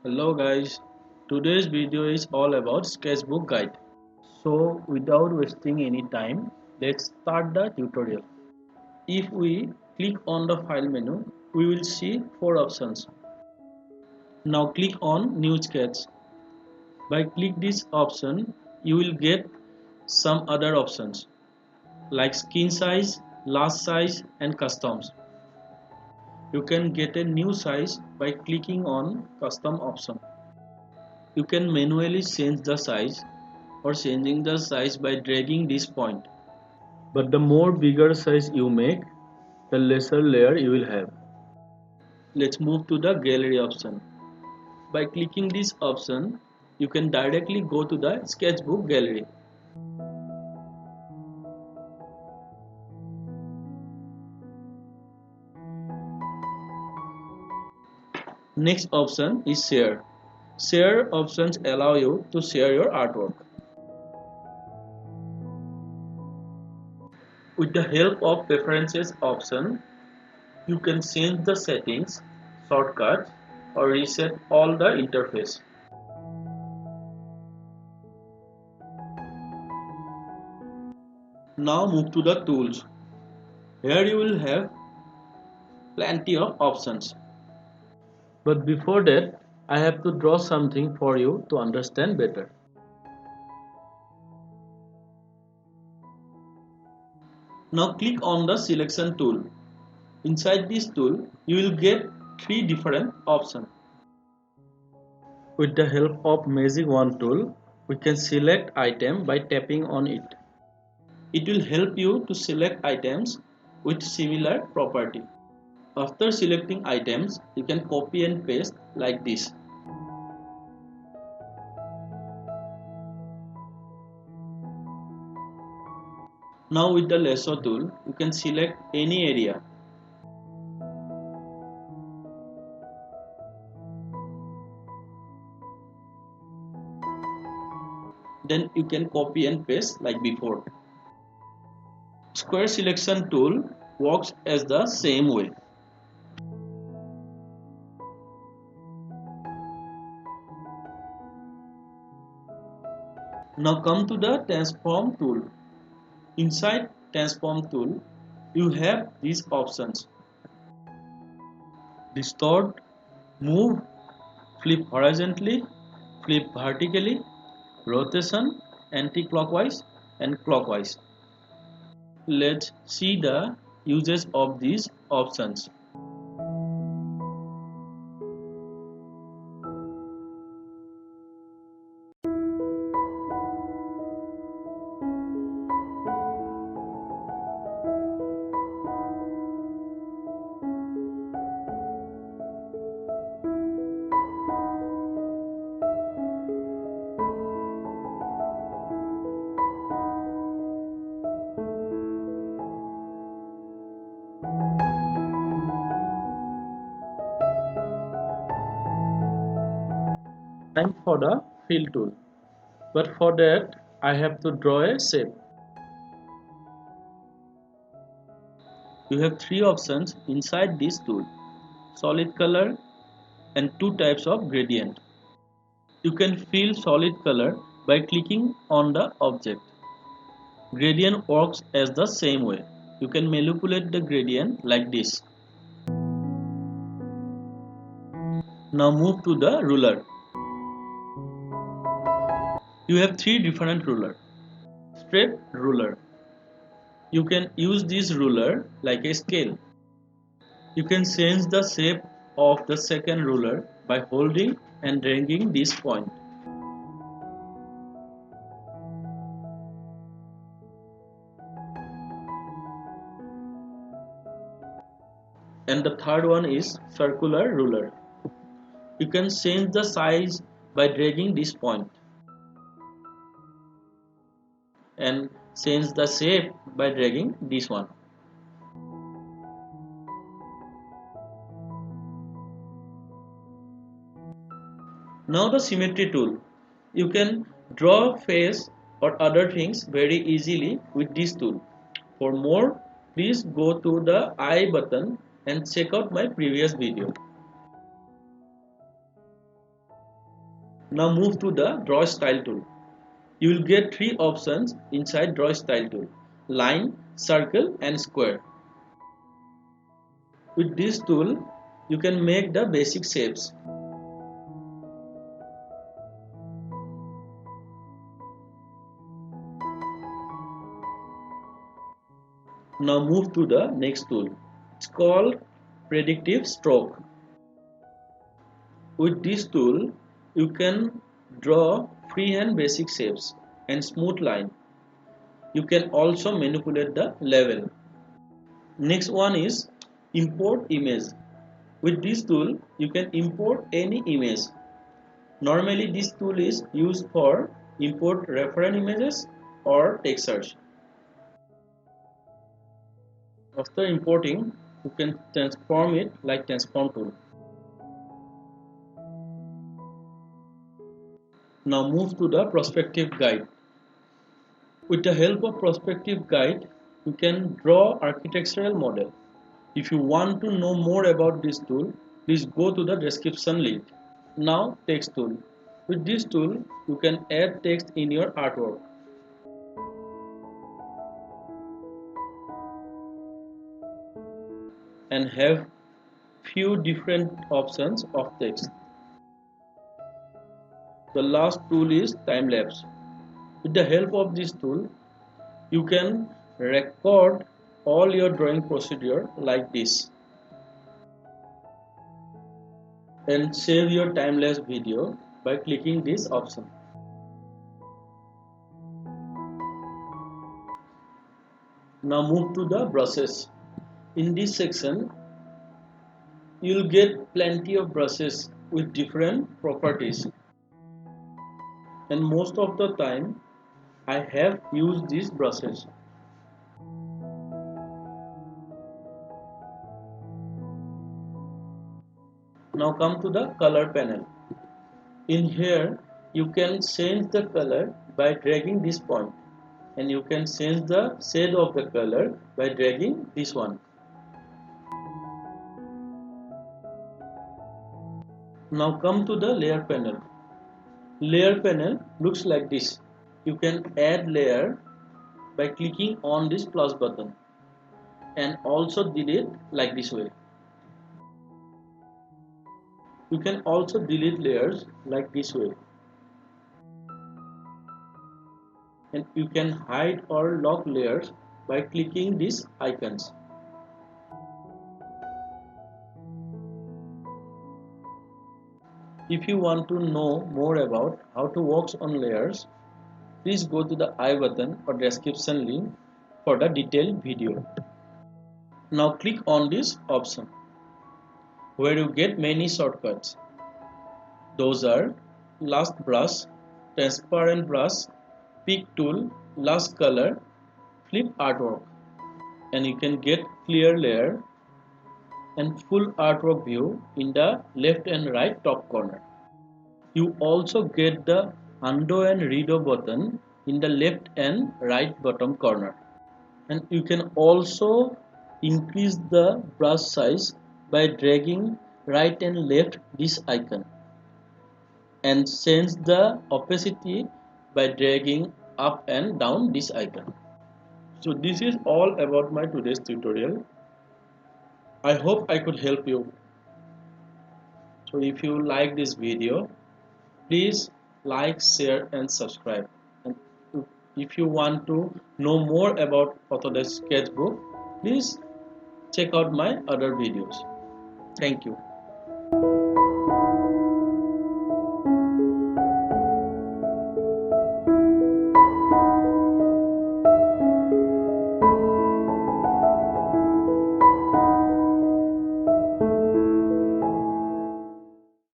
Hello guys, today's video is all about sketchbook guide. So without wasting any time, let's start the tutorial. If we click on the file menu, we will see four options. Now click on new sketch. By click this option, you will get some other options like skin size, large size and customs. You can get a new size by clicking on custom option. You can manually change the size or changing the size by dragging this point. But the more bigger size you make, the lesser layer you will have. Let's move to the gallery option. By clicking this option, you can directly go to the sketchbook gallery. Next option is share. Share options allow you to share your artwork. With the help of preferences option, you can change the settings, shortcuts, or reset all the interface. Now move to the tools. Here you will have plenty of options. But before that, I have to draw something for you to understand better. Now click on the selection tool. Inside this tool, you will get three different options. With the help of Magic Wand tool, we can select item by tapping on it. It will help you to select items with similar property. After selecting items, you can copy and paste like this. Now with the lasso tool, you can select any area. Then you can copy and paste like before. Square selection tool works as the same way. Now come to the transform tool. Inside transform tool, you have these options: distort, move, flip horizontally, flip vertically, rotation, anti-clockwise and clockwise. Let's see the uses of these options. Time for the fill tool. But for that, I have to draw a shape. You have three options inside this tool: solid color and two types of gradient. You can fill solid color by clicking on the object. Gradient works as the same way. You can manipulate the gradient like this. Now move to the ruler. You have three different rulers. Straight ruler. You can use this ruler like a scale. You can change the shape of the second ruler by holding and dragging this point. And the third one is circular ruler. You can change the size by dragging this point and change the shape by dragging this one. Now the symmetry tool. You can draw face or other things very easily with this tool. For more, please go to the I button and check out my previous video. Now move to the Draw Style tool. You will get three options inside Draw Style tool: line, circle and square. With this tool, you can make the basic shapes. Now move to the next tool. It's called Predictive Stroke. With this tool, you can draw freehand basic shapes and smooth line. You can also manipulate the level. Next one is Import Image. With this tool, you can import any image. Normally, this tool is used for import reference images or text search. After importing, you can transform it like transform tool. Now move to the perspective guide. With the help of perspective guide, you can draw architectural model. If you want to know more about this tool, please go to the description link. Now text tool. With this tool, you can add text in your artwork. And have few different options of text. The last tool is time lapse. With the help of this tool, you can record all your drawing procedure like this and save your time-lapse video by clicking this option. Now move to the brushes. In this section, you'll get plenty of brushes with different properties. And most of the time, I have used these brushes. Now come to the color panel. In here, you can change the color by dragging this point, and you can change the shade of the color by dragging this one. Now come to the layer panel. Layer panel looks like this. You can add layer by clicking on this plus button and also delete like this way. You can also delete layers like this way. And you can hide or lock layers by clicking these icons. If you want to know more about how to work on layers, please go to the I button or description link for the detailed video. Now click on this option where you get many shortcuts. Those are last brush, transparent brush, pick tool, last color, flip artwork, and you can get clear layer and full artwork view in the left and right top corner. You also get the undo and redo button in the left and right bottom corner. And you can also increase the brush size by dragging right and left this icon, and change the opacity by dragging up and down this icon. So this is all about my today's tutorial. I hope I could help you. So if you like this video, please like, share and subscribe. And if you want to know more about Autodesk Sketchbook, please check out my other videos. Thank you.